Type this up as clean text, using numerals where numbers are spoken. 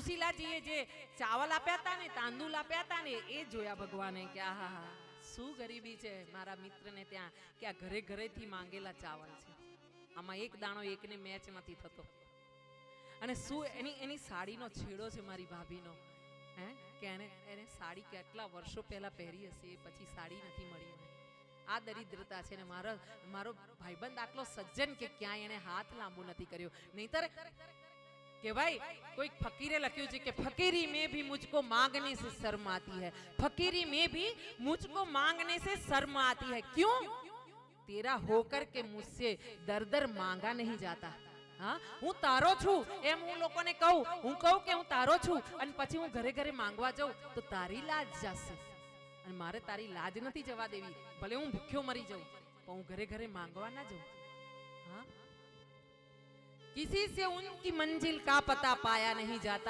સુશીલાજીએ જે ચાવલ આપ્યા હતા ને, તાંદુલ આપ્યા હતા ને, એ જોયા ભગવાને કે આહા હા શું ગરીબી છે મારા મિત્રને ત્યાં, કે આ ઘરે ઘરેથી માંગેલા ચાવલ છે, આમાં એક દાણો એકને મેચ નથી થતો. અને શું એની સાડીનો છેડો છે મારી ભાભીનો, હે કે એને સાડી કેટલા વર્ષો પહેલા પહેરી હશે, એ પછી સાડી નથી મળી. આ દરિદ્રતા છે ને મારો ભાઈબંધ આટલો સજ્જન કે ક્યાંય એને હાથ લાંબો નથી કર્યો. નહીતર કે ભાઈ કોઈ ફકીરે લખ્યું છે કે ફकीरी में भी मुझको मांगने से शर्म आती है, फकीरी में भी मुझको मांगने से शर्म आती है, क्यों? तेरा होकर के मुझसे दर दर मांगा नहीं जाता. હા હું તારો છું એમ હું લોકોને કહું, હું કહું કે હું તારો છું અને પછી હું ઘરે ઘરે માંગવા જાઉં તો તારી લાજ જશે, અને મારે તારી લાજ નથી જવા દેવી. ભલે હું ભૂખ્યો મરી જાઉં પણ હું ઘરે ઘરે માંગવા ના જાઉં. हाँ किसी से उनकी मंजिल का पता पाया नहीं जाता.